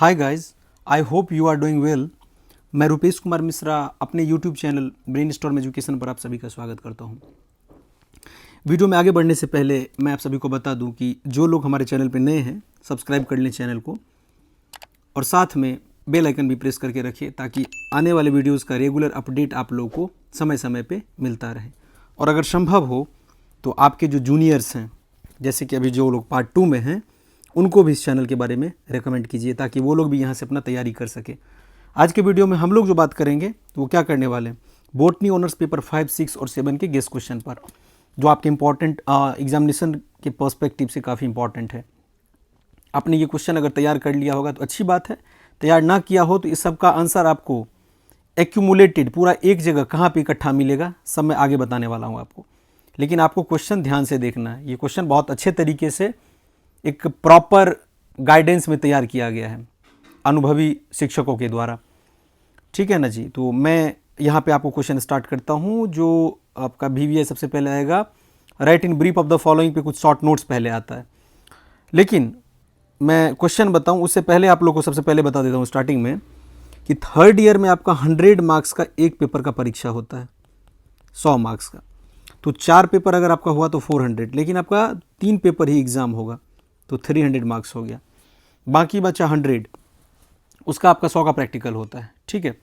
Hi guys, I hope you are doing well. मैं रुपेश कुमार मिश्रा अपने YouTube channel brainstorm education पर आप सभी का स्वागत करता हूं। वीडियो में आगे बढ़ने से पहले मैं आप सभी को बता दूं कि जो लोग हमारे चैनल पर नए हैं सब्सक्राइब कर लें चैनल को और साथ में बेल आइकन भी प्रेस करके रखिए ताकि आने वाले वीडियोज़ का रेगुलर अपडेट आप लोगों को समय समय पर मिलता रहे। और अगर संभव हो तो आपके जो जूनियर्स हैं, जैसे कि अभी जो लोग पार्ट 2 में हैं, उनको भी इस चैनल के बारे में रेकमेंड कीजिए ताकि वो लोग भी यहाँ से अपना तैयारी कर सके। आज के वीडियो में हम लोग जो बात करेंगे वो क्या करने वाले हैं, बोटनी ऑनर्स पेपर 5, 6 और 7 के गेस्ट क्वेश्चन पर, जो आपके इंपॉर्टेंट एग्जामिनेशन के पर्सपेक्टिव से काफ़ी इंपॉर्टेंट है। आपने ये क्वेश्चन अगर तैयार कर लिया होगा तो अच्छी बात है, तैयार ना किया हो तो इस सब का आंसर आपको एक्यूमुलेटेड पूरा एक जगह कहाँ पे इकट्ठा मिलेगा, सब मैं आगे बताने वाला हूँ आपको। लेकिन आपको क्वेश्चन ध्यान से देखना है। ये क्वेश्चन बहुत अच्छे तरीके से एक प्रॉपर गाइडेंस में तैयार किया गया है अनुभवी शिक्षकों के द्वारा, ठीक है ना जी। तो मैं यहाँ पे आपको क्वेश्चन स्टार्ट करता हूँ। जो आपका VVI सबसे पहले आएगा, right in brief of the following पे कुछ शॉर्ट नोट्स पहले आता है। लेकिन मैं क्वेश्चन बताऊँ उससे पहले आप लोग को सबसे पहले बता देता हूँ स्टार्टिंग में कि थर्ड ईयर में आपका 100 मार्क्स का एक पेपर का परीक्षा होता है, 100 मार्क्स का। तो 4 पेपर अगर आपका हुआ तो 400, लेकिन आपका 3 पेपर ही एग्ज़ाम होगा तो 300 मार्क्स हो गया। बाकी बचा 100, उसका आपका 100 का प्रैक्टिकल होता है, ठीक है।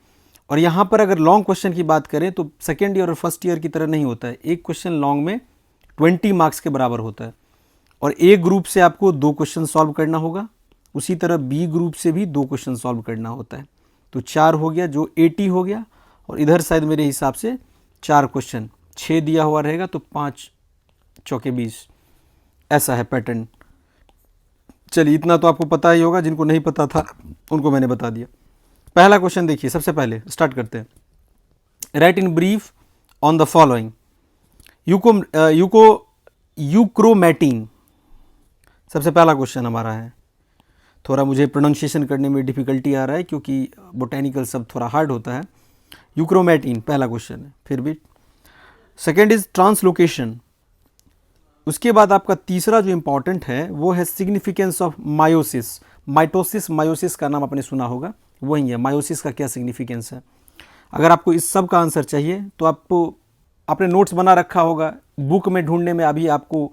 और यहाँ पर अगर लॉन्ग क्वेश्चन की बात करें तो सेकेंड ईयर और फर्स्ट ईयर की तरह नहीं होता है। एक क्वेश्चन लॉन्ग में 20 मार्क्स के बराबर होता है और ए ग्रुप से आपको 2 क्वेश्चन सॉल्व करना होगा, उसी तरह बी ग्रुप से भी 2 क्वेश्चन सॉल्व करना होता है। तो 4 हो गया, जो 80 हो गया। और इधर शायद मेरे हिसाब से 4 क्वेश्चन 6 दिया हुआ रहेगा तो 5 चौके 20, ऐसा है पैटर्न। चलिए, इतना तो आपको पता ही होगा, जिनको नहीं पता था उनको मैंने बता दिया। पहला क्वेश्चन देखिए, सबसे पहले स्टार्ट करते हैं। Right in brief on the following, euchromatin सबसे पहला क्वेश्चन हमारा है। थोड़ा मुझे प्रोनाउंसिएशन करने में डिफिकल्टी आ रहा है क्योंकि बोटेनिकल सब थोड़ा हार्ड होता है। यूक्रोमैटिन पहला क्वेश्चन है, फिर भी। Second is translocation. उसके बाद आपका तीसरा जो इंपॉर्टेंट है वो है सिग्निफिकेंस ऑफ मायोसिस। मायोसिस का नाम आपने सुना होगा, वही है। मायोसिस का क्या सिग्निफिकेंस है? अगर आपको इस सब का आंसर चाहिए तो आपको आपने नोट्स बना रखा होगा, बुक में ढूंढने में अभी आपको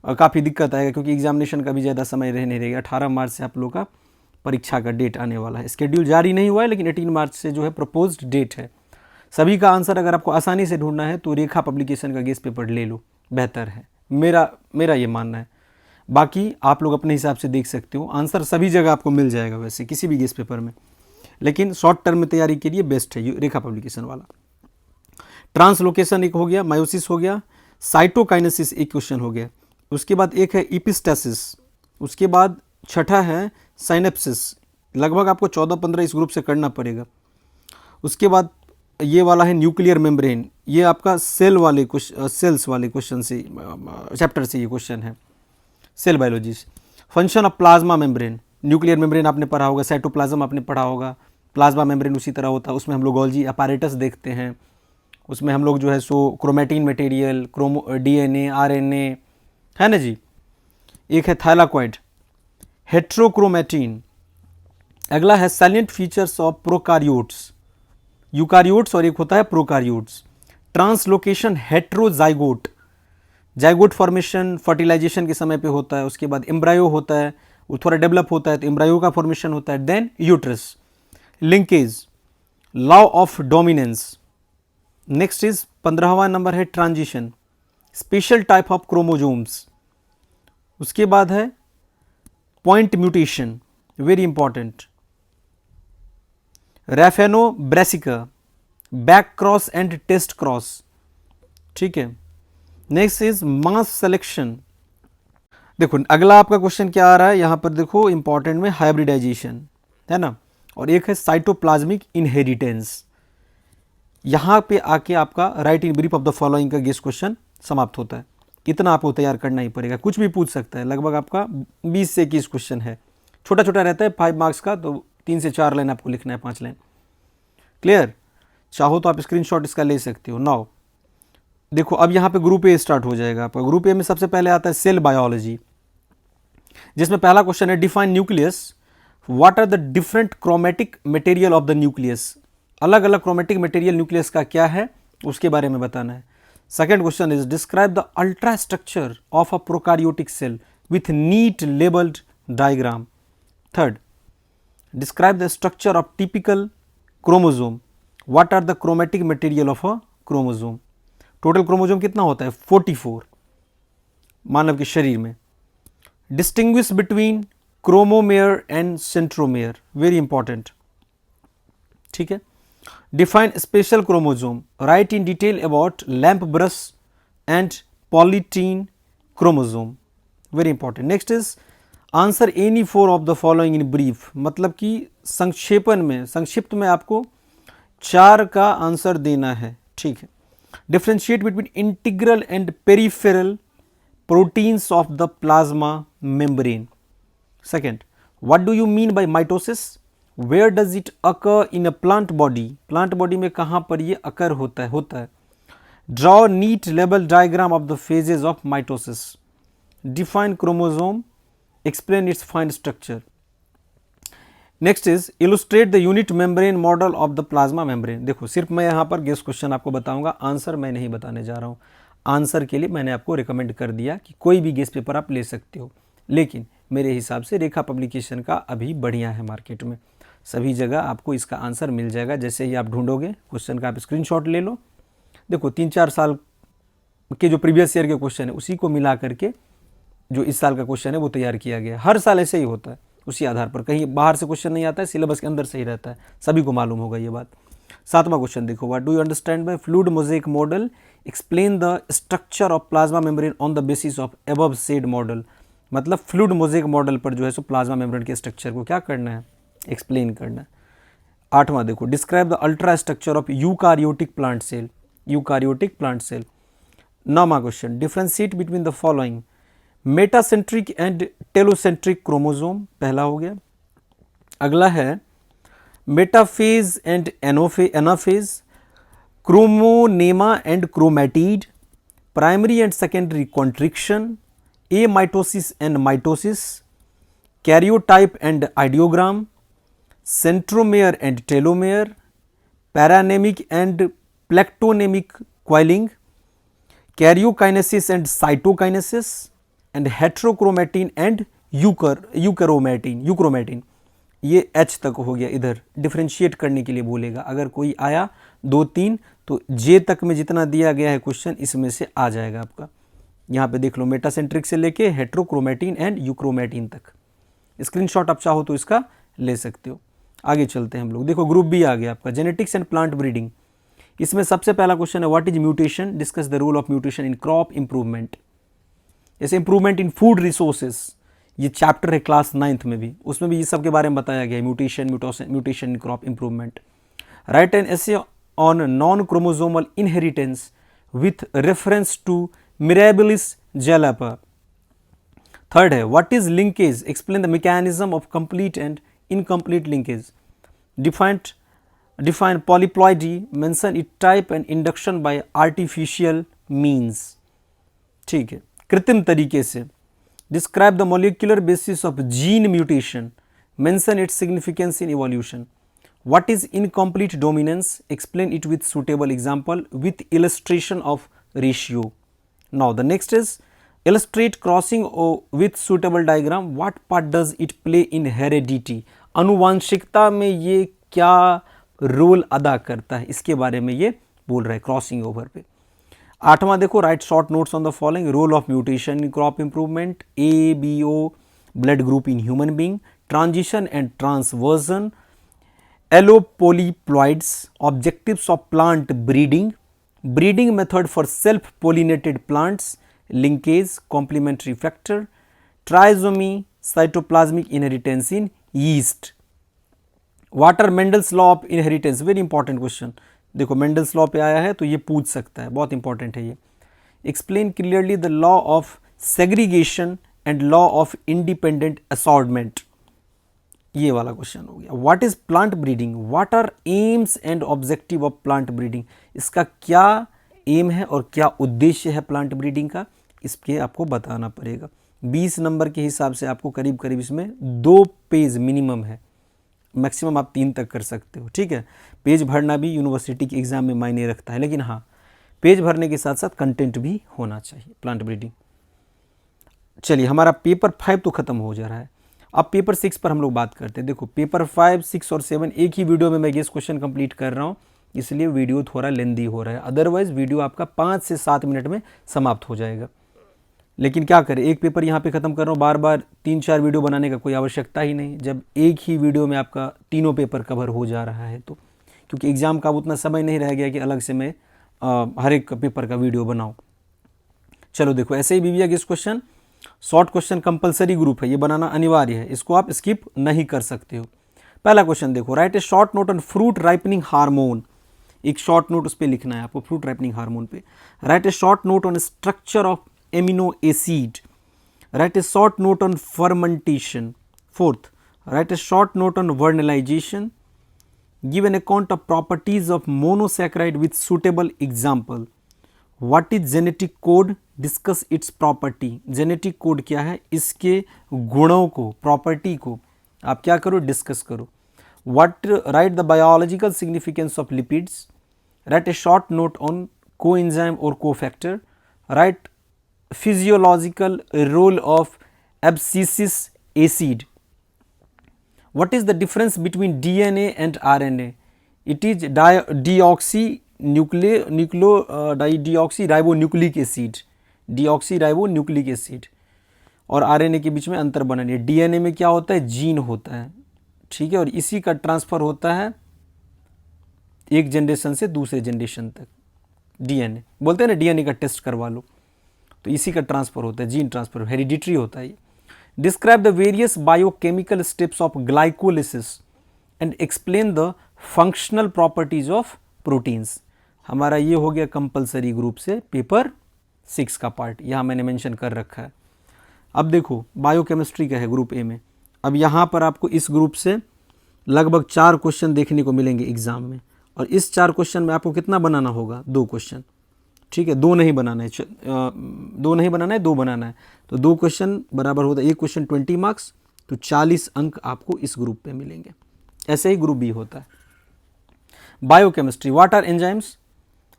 काफ़ी दिक्कत आएगा क्योंकि एग्जामिनेशन का भी ज़्यादा समय रहने रहेगा। 18 मार्च से आप लोग का परीक्षा का डेट आने वाला है। स्केड्यूल जारी नहीं हुआ है लेकिन 18 मार्च से जो है प्रपोज्ड डेट है। सभी का आंसर अगर आपको आसानी से ढूंढना है तो रेखा पब्लिकेशन का गेस्ट पेपर ले लो, बेहतर है। मेरा ये मानना है। बाकी आप लोग अपने हिसाब से देख सकते हो, आंसर सभी जगह आपको मिल जाएगा वैसे किसी भी गेस्ट पेपर में, लेकिन शॉर्ट टर्म में तैयारी के लिए बेस्ट है रेखा पब्लिकेशन वाला। ट्रांसलोकेशन एक हो गया, मायोसिस हो गया, साइटोकाइनेसिस एक क्वेश्चन हो गया। उसके बाद एक है इपिस्टेसिस, उसके बाद छठा है साइनेप्सिस। लगभग आपको 14-15 इस ग्रुप से करना पड़ेगा। उसके बाद ये वाला है न्यूक्लियर मेम्ब्रेन, ये आपका सेल्स वाले क्वेश्चन से चैप्टर से ये क्वेश्चन है, cell biology. Function of plasma membrane, nuclear membrane आपने पढ़ा होगा, साइटोप्लाज्म आपने पढ़ा होगा, प्लाज्मा मेम्ब्रेन उसी तरह होता है। उसमें हम लोग गोल्जी अपैरेटस देखते हैं, उसमें हम लोग जो है सो क्रोमेटिन मटेरियल, DNA, RNA, है ना जी। एक है थाइलाकॉइड, हेट्रोक्रोमेटिन। अगला है salient features of prokaryotes, eukaryotes और एक होता है prokaryotes. Translocation heterozygote, zygote formation fertilization के समय पे होता है। उसके बाद एम्ब्रायो होता है, वो थोड़ा डेवलप होता है तो एम्ब्रायो का फॉर्मेशन होता है। Then uterus, linkage, law of dominance. Next is 15वां नंबर है transition, special type of chromosomes. उसके बाद है point mutation, very important. Raphanobrassica, back cross and test cross, ठीक है। Next is mass selection. देखो अगला आपका क्वेश्चन क्या आ रहा है यहाँ पर, देखो इंपॉर्टेंट में हाइब्रिडाइजेशन है ना, और एक है साइटोप्लाज्मिक इनहेरिटेंस। यहाँ पे आके आपका right in brief of the following का गेस्ट क्वेश्चन समाप्त होता है। इतना आपको तैयार करना ही पड़ेगा, कुछ भी पूछ सकता है। लगभग आपका 20 से 21 क्वेश्चन है, छोटा छोटा रहता है 5 मार्क्स का, तो 3 से 4 लाइन आपको लिखना है, 5 लाइन। क्लियर? चाहो तो आप स्क्रीनशॉट इसका ले सकते हो। नाउ देखो अब यहाँ पे ग्रुप ए स्टार्ट हो जाएगा आपका। ग्रुप ए में सबसे पहले आता है सेल बायोलॉजी, जिसमें पहला क्वेश्चन है define nucleus what are the different chromatic material of the nucleus, अलग अलग क्रोमेटिक मटेरियल न्यूक्लियस का क्या है उसके बारे में बताना है। Second question is describe the ultra structure of a prokaryotic cell with neat labelled diagram. Third, describe the structure of typical chromosome, what are the chromatic material of a chromosome. Total chromosome कितना होता है 44 मानव के शरीर में। Distinguish between chromomere and centromere, very important, ठीक है। Define special chromosome, write in detail about lamp brush and polytene chromosome, very important. Next is answer any four of the following in brief, मतलब कि संक्षेपण में, संक्षिप्त में आपको 4 का आंसर देना है, ठीक है। Differentiate between integral and peripheral proteins of the plasma membrane. Second, what do you mean by mitosis, where does it occur in a plant body, plant body में कहाँ पर ये अकर होता है। Draw neat label diagram of the phases of mitosis. Define chromosome, explain its fine structure. Next is illustrate the unit membrane model of the plasma membrane. देखो सिर्फ मैं यहाँ पर गेस क्वेश्चन आपको बताऊंगा, आंसर मैं नहीं बताने जा रहा हूँ। आंसर के लिए मैंने आपको रिकमेंड कर दिया कि कोई भी गेस पेपर आप ले सकते हो, लेकिन मेरे हिसाब से रेखा पब्लिकेशन का अभी बढ़िया है मार्केट में, सभी जगह आपको इसका आंसर मिल जाएगा। जैसे ही आप ढूंढोगे क्वेश्चन का आप स्क्रीनशॉट ले लो, देखो 3-4 साल के जो प्रीवियस ईयर के क्वेश्चन है उसी को मिला करके जो इस साल का क्वेश्चन है वो तैयार किया गया है। हर साल ऐसे ही होता है, उसी आधार पर, कहीं बाहर से क्वेश्चन नहीं आता है, सिलेबस के अंदर से ही रहता है, सभी को मालूम होगा ये बात। 7वां क्वेश्चन देखो, what do you understand by fluid mosaic model, explain the structure of plasma membrane on the basis of above said model. मतलब फ्लूइड मोज़ेक मॉडल पर जो है सो प्लाज्मा मेम्ब्रेन के स्ट्रक्चर को क्या करना है, एक्सप्लेन करना है। 8वां देखो, describe the ultra structure of eukaryotic plant cell, eukaryotic plant cell. 9वां question, differentiate between the following, metacentric and telocentric chromosome, पहला हो गया। अगला है metaphase and anaphase, chromonema and chromatid, primary and secondary constriction, amitosis and mitosis, karyotype and idiogram, centromere and telomere, paranemic and plectonemic coiling, karyokinesis and cytokinesis, and heterochromatin and euchromatin. ये H तक हो गया, इधर differentiate करने के लिए बोलेगा। अगर कोई आया 2-3 तो J तक में जितना दिया गया है क्वेश्चन इसमें से आ जाएगा आपका। यहाँ पे देख लो, मेटासेंट्रिक से लेके हेट्रोक्रोमेटिन एंड यूक्रोमेटिन तक। स्क्रीनशॉट आप चाहो तो इसका ले सकते हो। आगे चलते हैं हम लोग। देखो ग्रुप बी आ गया आपका, जेनेटिक्स एंड प्लांट ब्रीडिंग। इसमें सबसे पहला क्वेश्चन है what is mutation, discuss the role of mutation in crop improvement. जैसे इंप्रूवमेंट इन फूड रिसोर्सेज, ये चैप्टर है क्लास 9th में भी, उसमें भी ये सब के बारे में बताया गया है, mutation in crop improvement. Write an essay on non chromosomal inheritance with reference to Mirabilis jalapa. Third है what is linkage, explain the mechanism of complete and incomplete linkage. Define polyploidy, mention it type and induction by artificial means. ठीक है, कृत्रिम तरीके से। Describe the molecular basis of gene mutation, mention its significance in evolution. What is incomplete dominance, explain it with suitable example with illustration of ratio. Now the next is illustrate crossing with suitable diagram, what part does it play in heredity, अनुवांशिकता में ये क्या role अदा करता है, इसके बारे में ये बोल रहा है क्रॉसिंग ओवर पे। 8वां देखो, write short notes on the following, role of mutation in crop improvement, ABO blood group in human being, transition and transversion, allopolyploids, objectives of plant breeding, breeding method for self pollinated plants, linkage, complementary factor, trisomy, cytoplasmic inheritance in yeast. What are Mendel's law of inheritance? Very important question. देखो Mendel's law पे आया है तो ये पूछ सकता है, बहुत इंपॉर्टेंट है ये। Explain clearly the law of segregation and law of independent assortment. ये वाला क्वेश्चन हो गया। What is plant breeding? What are aims and objective of plant breeding? इसका क्या एम है और क्या उद्देश्य है प्लांट ब्रीडिंग का, इसके आपको बताना पड़ेगा। 20 नंबर के हिसाब से आपको करीब करीब इसमें 2 पेज मिनिमम है, मैक्सिमम आप 3 तक कर सकते हो। ठीक है, पेज भरना भी यूनिवर्सिटी के एग्ज़ाम में मायने रखता है, लेकिन हाँ पेज भरने के साथ साथ कंटेंट भी होना चाहिए। Plant breeding. चलिए, हमारा पेपर 5 तो ख़त्म हो जा रहा है, अब पेपर 6 पर हम लोग बात करते हैं। देखो, पेपर 5, 6 और 7 एक ही वीडियो में मैं गेस क्वेश्चन कंप्लीट कर रहा हूँ, इसलिए वीडियो थोड़ा लेंदी हो रहा है, अदरवाइज वीडियो आपका 5 से 7 मिनट में समाप्त हो जाएगा। लेकिन क्या करें, एक पेपर यहाँ पे ख़त्म कर रहा हूँ, बार बार 3-4 वीडियो बनाने का कोई आवश्यकता ही नहीं, जब एक ही वीडियो में आपका तीनों पेपर कवर हो जा रहा है तो। क्योंकि एग्ज़ाम का अब उतना समय नहीं रह गया कि अलग से मैं हर एक पेपर का वीडियो बनाऊँ। चलो देखो, ऐसे ही BBA guess question, short question compulsory group है, ये बनाना अनिवार्य है, इसको आप स्किप नहीं कर सकते हो। पहला क्वेश्चन देखो, right a short note on fruit ripening hormone. एक शॉर्ट नोट उस पर लिखना है आपको, फ्रूट राइपनिंग हार्मोन पे। Right a short note on structure of amino acid. Right a short note on fermentation. Fourth, right a short note on vernalization. Give an account of properties of monosaccharide with suitable example. What is genetic code, discuss it's property. Genetic code क्या है, इसके गुणों को, property को आप क्या करो, discuss करो। What, write the biological significance of lipids. Write a short note on coenzyme और cofactor. Write physiological role of abscisic acid. What is the difference between DNA and RNA? It is deoxyribonucleic acid, deoxyribonucleic acid। और RNA के बीच में अंतर बनानी है। DNA में क्या होता है, जीन होता है, ठीक है, और इसी का ट्रांसफ़र होता है एक जनरेशन से दूसरे जनरेशन तक। DNA बोलते हैं ना, DNA का टेस्ट करवा लो, तो इसी का ट्रांसफ़र होता है, जीन ट्रांसफ़र, हेरिडिटरी होता है ये। Describe the various biochemical steps of glycolysis and explain the functional properties of proteins। हमारा ये हो गया कंपलसरी ग्रुप से पेपर 6 का पार्ट, यहाँ मैंने मेंशन कर रखा है। अब देखो, बायोकेमिस्ट्री का है ग्रुप ए में। अब यहाँ पर आपको इस ग्रुप से लगभग 4 क्वेश्चन देखने को मिलेंगे एग्जाम में, और इस 4 क्वेश्चन में आपको कितना बनाना होगा, 2 क्वेश्चन। ठीक है, 2 नहीं बनाना है, 2 नहीं बनाना है, 2 बनाना है। तो 2 क्वेश्चन बराबर होता है, एक क्वेश्चन 20 मार्क्स, तो 40 अंक आपको इस ग्रुप पे मिलेंगे। ऐसे ही ग्रुप बी होता है। Biochemistry, what are enzymes,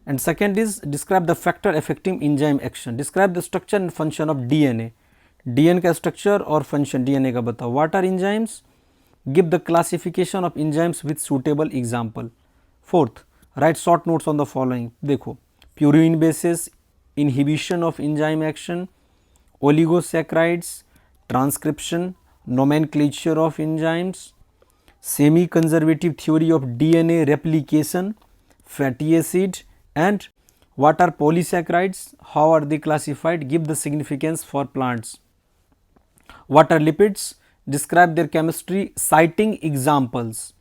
and second is describe the factor affecting enzyme action. Describe the structure and function of DNA. DNA का स्ट्रक्चर और फंक्शन डीएनए का बताओ। What are enzymes, give the classification of enzymes with suitable example. Fourth, write short notes on the following. देखो, purine bases, inhibition of enzyme action, oligosaccharides, transcription, nomenclature of enzymes, semi-conservative theory of DNA replication, fatty acid, and what are polysaccharides, how are they classified, give the significance for plants. What are lipids, describe their chemistry citing examples.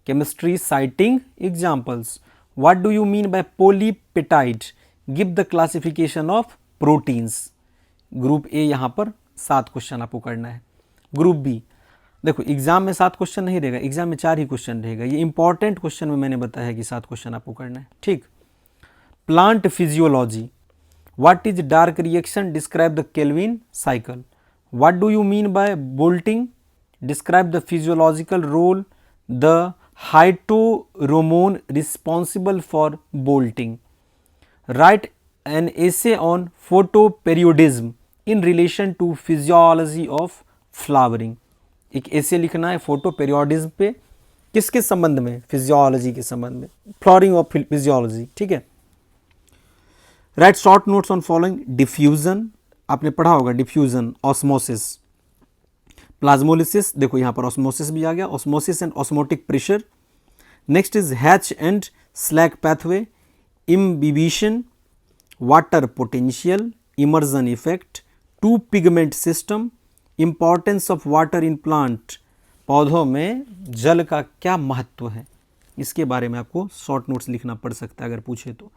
Chemistry citing examples. What do you mean by polypeptide? Give the classification of proteins. Group A यहाँ पर 7 question आपको करना है। Group B, देखो exam में 7 question नहीं रहेगा, exam में 4 ही क्वेश्चन रहेगा। ये इंपॉर्टेंट क्वेश्चन में मैंने बताया कि 7 क्वेश्चन आपको करना है। ठीक, plant physiology, what is dark reaction, describe the Calvin cycle. What do you mean by bolting, describe the physiological role, the phytohormone responsible for bolting. Write an essay on photoperiodism in relation to physiology of flowering. एक essay लिखना है photoperiodism पे, किसके संबंध में, physiology के संबंध में, फ्लावरिंग ऑफ फिजियोलॉजी। ठीक है। Right short notes on following. Diffusion, आपने पढ़ा होगा डिफ्यूजन, ऑस्मोसिस, प्लाज्मोलिसिस, देखो यहाँ पर ऑस्मोसिस भी आ गया, osmosis and osmotic pressure. Next is Hatch and Slack pathway, imbibition, water potential, Emerson effect, two pigment system, importance of water in plant, पौधों में जल का क्या महत्व है, इसके बारे में आपको शॉर्ट नोट्स लिखना पड़ सकता है अगर पूछे तो।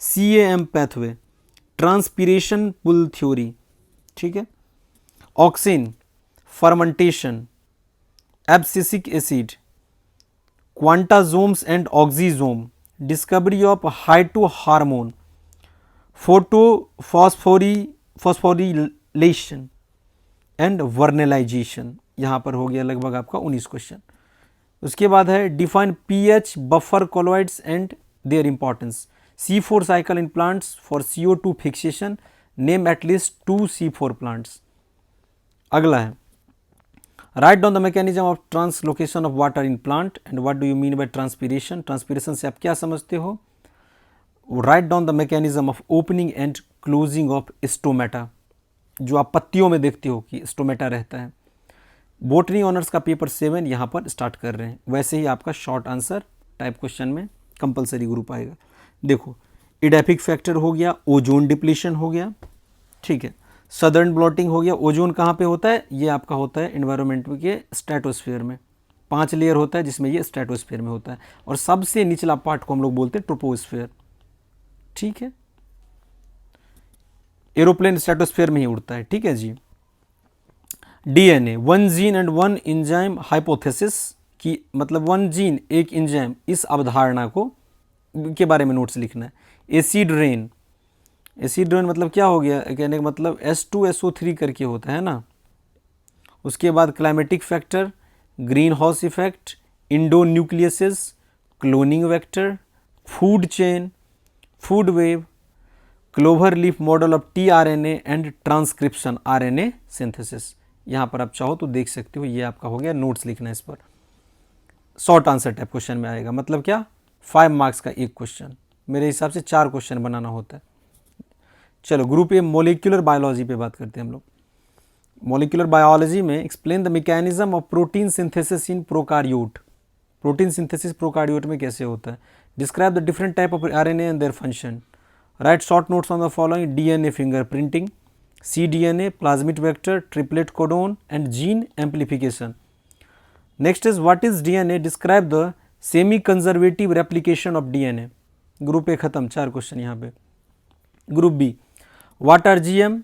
CAM pathway, transpiration pull theory, ठीक है, auxin, fermentation, abscisic acid, quantasomes and oxysome, discovery of phytohormone, photophosphorylation, and vernalization, यहाँ पर हो गया लगभग आपका 19 क्वेश्चन। उसके बाद है define pH buffer colloids and their importance, C4 cycle in plants for CO2 fixation, name at least 2 C4 plants. अगला है write down the mechanism of translocation of water in plant and what do you mean bye transpiration, transpiration से आप क्या समझते हो। Write down the mechanism of opening and closing of stomata, जो आप पत्तियों में देखते हो कि स्टोमेटा रहता है। बोटनी ऑनर्स का पेपर 7 यहाँ पर स्टार्ट कर रहे हैं। वैसे ही आपका शॉर्ट आंसर टाइप क्वेश्चन में कंपलसरी ग्रुप आएगा। देखो इडेपिक फैक्टर हो गया, ओजोन डिप्लीशन हो गया, ठीक है, सदर्न ब्लॉटिंग हो गया। ओजोन कहाँ पे होता है, ये आपका होता है एनवायरनमेंट के स्ट्रेटोस्फीयर में, 5 लेयर होता है जिसमें ये स्ट्रेटोस्फीयर में होता है, और सबसे निचला पार्ट को हम लोग बोलते हैं ट्रोपोस्फीयर, ठीक है। एरोप्लेन स्ट्रेटोस्फीयर में ही उड़ता है, ठीक है जी। DNA, 1 gene and 1 enzyme hypothesis की, मतलब 1 जीन 1 एंजाइम, इस अवधारणा को के बारे में नोट्स लिखना है। एसिड रेन, एसिड रेन मतलब क्या हो गया, कहने का मतलब H2SO3 करके होता है ना। उसके बाद climatic factor, green house effect, Indo nucleus is, cloning vector, food chain, food web, clover leaf model of tRNA and transcription RNA synthesis. यहाँ पर आप चाहो तो देख सकते हो, ये आपका हो गया नोट्स लिखना है इस पर। शॉर्ट आंसर टाइप क्वेश्चन में आएगा, मतलब क्या 5 मार्क्स का एक क्वेश्चन, मेरे हिसाब से 4 क्वेश्चन बनाना होता है। चलो ग्रुप ए मोलिकुलर बायोलॉजी पे बात करते हैं हम लोग। मोलिकुलर बायोलॉजी में explain the mechanism of protein synthesis in prokaryote, protein synthesis prokaryote में कैसे होता है। Describe the different type of RNA and their function. Write short notes on the following, DNA fingerprinting, cDNA, plasmid vector, triplet codon and gene amplification. Next is what is DNA? Describe the semi-conservative replication of DNA. Group A खत्म, 4 question यहाँ पे। Group B, what are GM?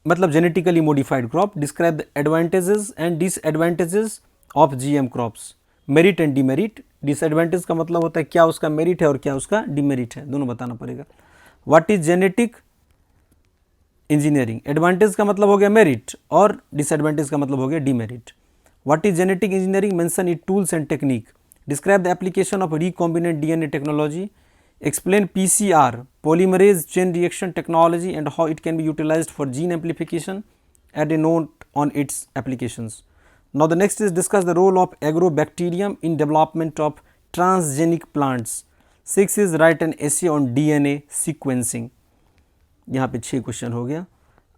मतलब genetically modified crop. Describe the advantages and disadvantages of GM crops. Merit and demerit, disadvantage का मतलब होता है क्या उसका मेरिट है और क्या उसका डिमेरिट है, दोनों बताना पड़ेगा। What is genetic engineering, advantage का मतलब हो गया मेरिट और डिसएडवांटेज का मतलब हो गया demerit. What is genetic engineering, mention it tools and technique. Describe the application of recombinant DNA technology. Explain PCR, polymerase chain reaction technology and how it can be utilized for gene amplification. Add a note on its applications. Now the next is discuss the role of agrobacterium in development of transgenic plants. 6 is write an essay on DNA sequencing. यहाँ पे 6 question हो गया।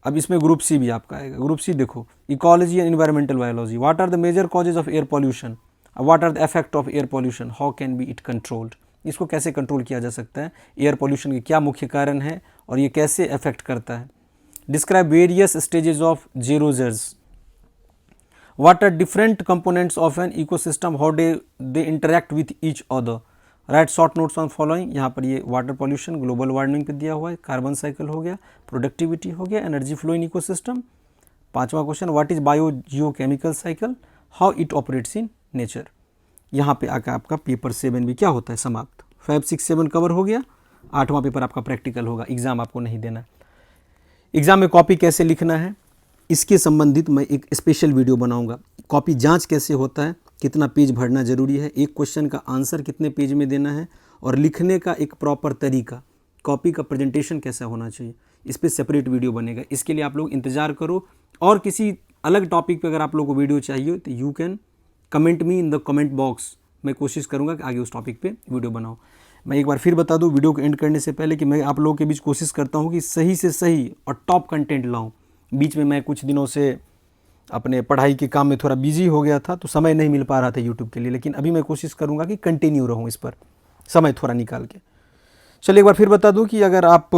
अब इसमें group C भी आपका आएगा। Group C देखो, ecology and environmental biology. What are the major causes of air pollution, what are the effect of air pollution, how can be it controlled, इसको कैसे कंट्रोल किया जा सकता है, एयर पॉल्यूशन के क्या मुख्य कारण है और ये कैसे अफेक्ट करता है। Describe various stages of xeroseres. What are different components of an ecosystem, how they interact with each other. Write short notes on following. यहाँ पर ये वाटर पॉल्यूशन, ग्लोबल वार्मिंग पे दिया हुआ है, कार्बन साइकिल हो गया, प्रोडक्टिविटी हो गया, एनर्जी फ्लो इन इकोसिस्टम। 5वां question, what is biogeochemical cycle, how it operates in nature. यहाँ पे आकर आपका पेपर 7 भी क्या होता है समाप्त। 5, 6, 7 कवर हो गया। 8वां पेपर आपका प्रैक्टिकल होगा, एग्जाम आपको नहीं देना। एग्जाम में कॉपी कैसे लिखना है इसके संबंधित मैं एक स्पेशल वीडियो बनाऊंगा। कॉपी जांच कैसे होता है, कितना पेज भरना जरूरी है, एक क्वेश्चन का आंसर कितने पेज में देना है, और लिखने का एक प्रॉपर तरीका, कॉपी का प्रेजेंटेशन कैसा होना चाहिए, इस पर सेपरेट वीडियो बनेगा। इसके लिए आप लोग इंतजार करो। और किसी अलग टॉपिक पे अगर आप लोगों को वीडियो चाहिए तो you can comment me in the comment box. मैं कोशिश करूँगा कि आगे उस टॉपिक पे वीडियो बनाऊँ। मैं एक बार फिर बता दूँ वीडियो को एंड करने से पहले कि मैं आप लोगों के बीच कोशिश करता हूँ कि सही से सही और टॉप कंटेंट लाऊँ। बीच में मैं कुछ दिनों से अपने पढ़ाई के काम में थोड़ा बिजी हो गया था तो समय नहीं मिल पा रहा था यूट्यूब के लिए, लेकिन अभी मैं कोशिश करूँगा कि कंटिन्यू रहूँ इस पर, समय थोड़ा निकाल के। चलिए एक बार फिर बता दूँ कि अगर आप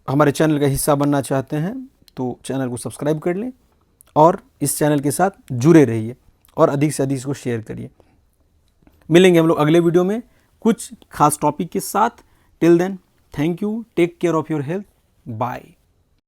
हमारे चैनल का हिस्सा बनना चाहते हैं तो चैनल को सब्सक्राइब कर लें और इस चैनल के साथ जुड़े रहिए और अधिक से अधिक इसको शेयर करिए। मिलेंगे हम लोग अगले वीडियो में कुछ खास टॉपिक के साथ। Till then, thank you, take care of your health, bye.